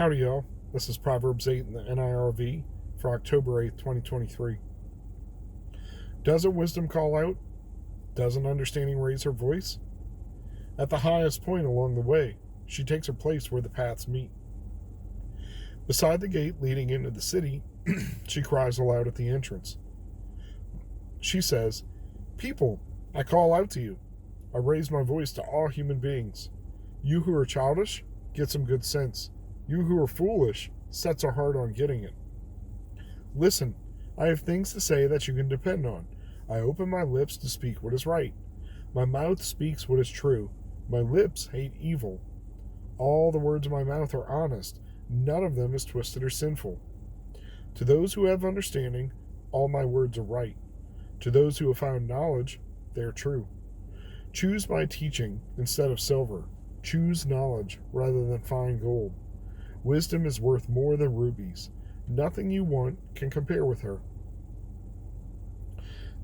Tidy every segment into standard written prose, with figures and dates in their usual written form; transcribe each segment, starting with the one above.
Howdy, y'all. This is Proverbs 8 in the NIRV for October 8th, 2023. Doesn't wisdom call out? Doesn't understanding raise her voice? At the highest point along the way, she takes her place where the paths meet. Beside the gate leading into the city, she cries aloud at the entrance. She says, "People, I call out to you. I raise my voice to all human beings. You who are childish, get some good sense. You who are foolish, set your heart on getting it. Listen, I have things to say that you can depend on. I open my lips to speak what is right. My mouth speaks what is true. My lips hate evil. All the words of my mouth are honest. None of them is twisted or sinful. To those who have understanding, all my words are right. To those who have found knowledge, they are true. Choose my teaching instead of silver. Choose knowledge rather than fine gold. Wisdom is worth more than rubies. Nothing you want can compare with her.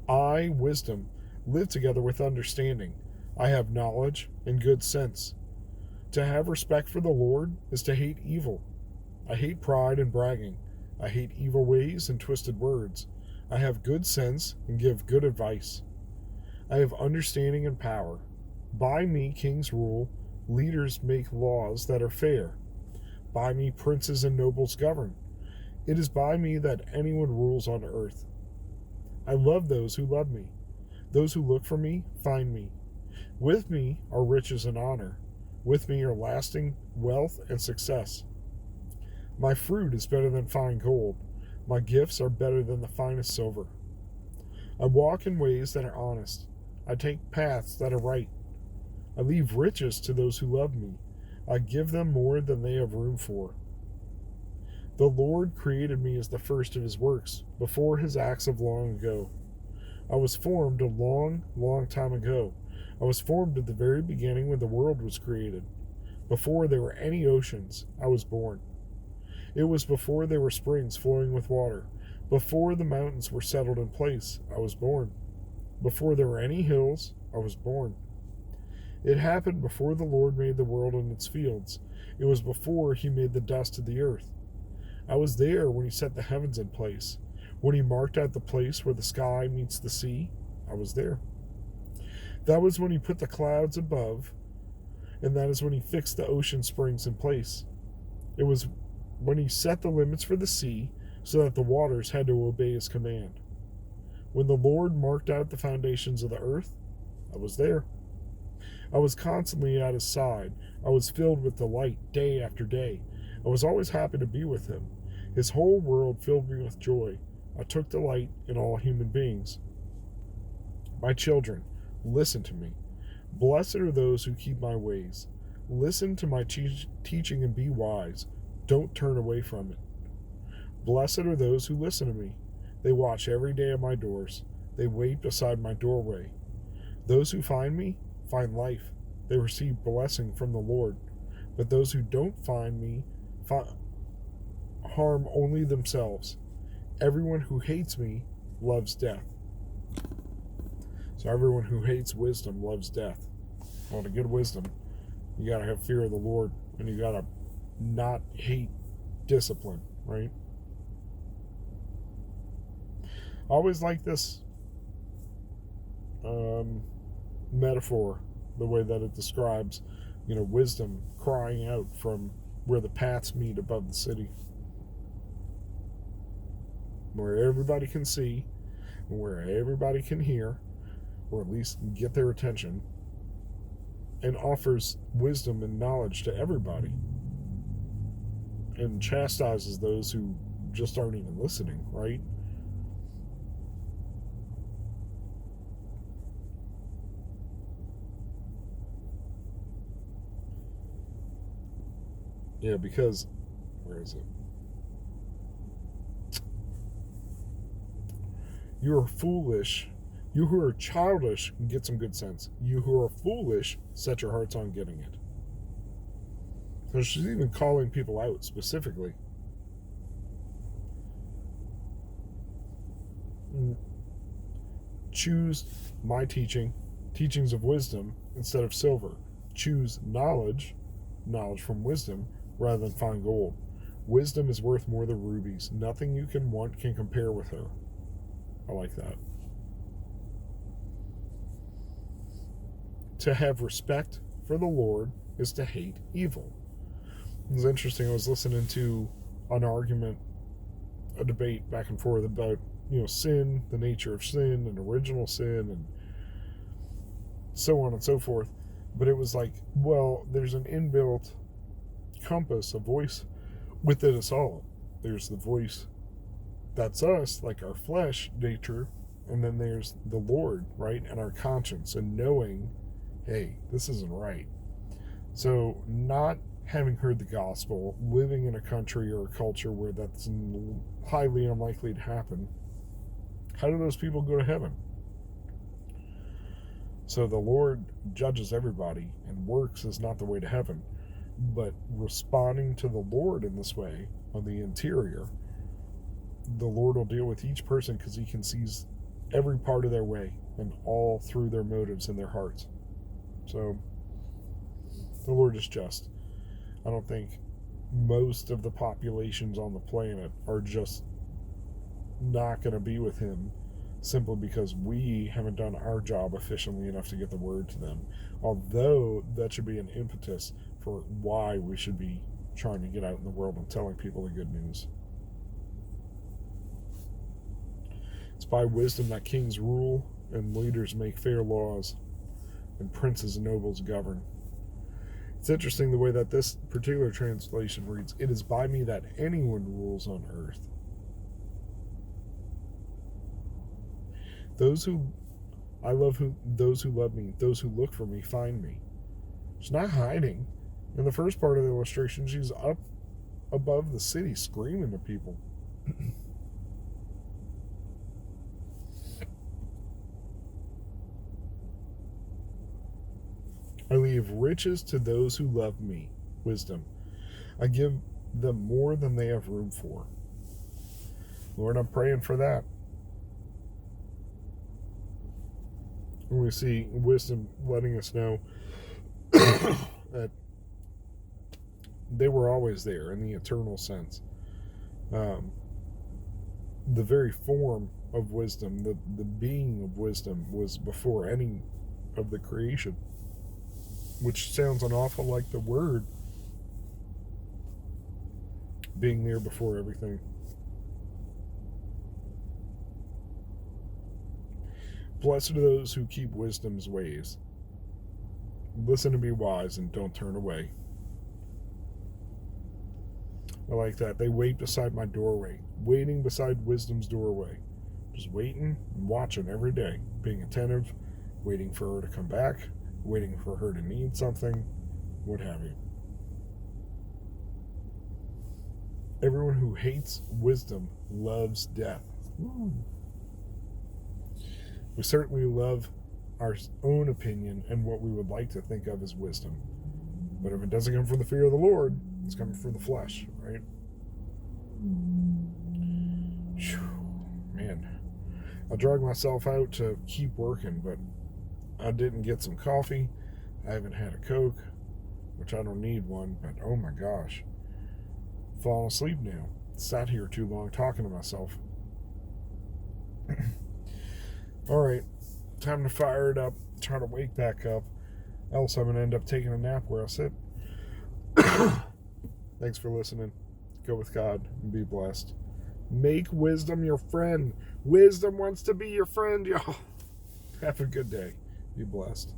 I, wisdom, live together with understanding. I have knowledge and good sense. To have respect for the Lord is to hate evil. I hate pride and bragging. I hate evil ways and twisted words. I have good sense and give good advice. I have understanding and power. By me kings rule, leaders make laws that are fair. By me princes and nobles govern. It is by me that anyone rules on earth. I love those who love me. Those who look for me find me. With me are riches and honor. With me are lasting wealth and success. My fruit is better than fine gold. My gifts are better than the finest silver. I walk in ways that are honest. I take paths that are right. I leave riches to those who love me. I give them more than they have room for. The Lord created me as the first of his works, before his acts of long ago. I was formed a long, long time ago. I was formed at the very beginning when the world was created. Before there were any oceans, I was born. It was before there were springs flowing with water. Before the mountains were settled in place, I was born. Before there were any hills, I was born. It happened before the Lord made the world and its fields. It was before he made the dust of the earth. I was there when he set the heavens in place. When he marked out the place where the sky meets the sea, I was there. That was when he put the clouds above, and that is when he fixed the ocean springs in place. It was when he set the limits for the sea, so that the waters had to obey his command. When the Lord marked out the foundations of the earth, I was there. I was constantly at his side. I was filled with delight day after day. I was always happy to be with him. His whole world filled me with joy. I took delight in all human beings. My children, listen to me. Blessed are those who keep my ways. Listen to my teaching and be wise. Don't turn away from it. Blessed are those who listen to me. They watch every day at my doors. They wait beside my doorway. Those who find me find life. They receive blessing from the Lord. But those who don't find me harm only themselves. Everyone who hates me loves death. So everyone who hates wisdom loves death. Well, to get wisdom, you got to have fear of the Lord, and you got to not hate discipline, right? I always like this metaphor, the way that it describes, wisdom crying out from where the paths meet above the city, where everybody can see, where everybody can hear, or at least get their attention, and offers wisdom and knowledge to everybody, and chastises those who just aren't even listening, right? Yeah, because, where is it? You are foolish. You who are childish, get some good sense. You who are foolish, set your hearts on getting it. So she's even calling people out specifically. Choose my teachings of wisdom instead of silver. Choose knowledge from wisdom rather than fine gold. Wisdom is worth more than rubies. Nothing you can want can compare with her. I like that. To have respect for the Lord is to hate evil. It was interesting. I was listening to an argument, a debate back and forth about, sin, the nature of sin, and original sin, and so on and so forth. But it was like, well, there's an inbuilt compass, a voice within us all. There's the voice that's us, like our flesh nature, and then there's the Lord, right? And our conscience, and knowing, hey, this isn't right. So not having heard the gospel, living in a country or a culture where that's highly unlikely to happen, how do those people go to heaven? So the Lord judges everybody, and works is not the way to heaven. But responding to the Lord in this way, on the interior, the Lord will deal with each person because he can see every part of their way and all through their motives and their hearts. So the Lord is just. I don't think most of the populations on the planet are just not going to be with him simply because we haven't done our job efficiently enough to get the word to them. Although that should be an impetus for why we should be trying to get out in the world and telling people the good news. It's by wisdom that kings rule and leaders make fair laws and princes and nobles govern. It's interesting the way that this particular translation reads, it is by me that anyone rules on earth. Those who love me, those who look for me, find me. She's not hiding. In the first part of the illustration, she's up above the city screaming to people. I leave riches to those who love me, wisdom. I give them more than they have room for. Lord, I'm praying for that. And we see wisdom letting us know that they were always there in the eternal sense. The very form of wisdom, the being of wisdom was before any of the creation, which sounds an awful like the word being there before everything. Blessed are those who keep wisdom's ways. Listen and be wise and don't turn away. I like that. They wait beside my doorway, waiting beside wisdom's doorway. Just waiting and watching every day, being attentive, waiting for her to come back, waiting for her to need something, what have you. Everyone who hates wisdom loves death. Ooh. We certainly love our own opinion and what we would like to think of as wisdom. But if it doesn't come from the fear of the Lord, it's coming from the flesh, right? Whew, man. I dragged myself out to keep working, but I didn't get some coffee. I haven't had a Coke, which I don't need one, but oh my gosh. Falling asleep now. Sat here too long talking to myself. All right, time to fire it up, try to wake back up, else I'm going to end up taking a nap where I sit. Thanks for listening. Go with God and be blessed. Make wisdom your friend. Wisdom wants to be your friend, y'all. Have a good day. Be blessed.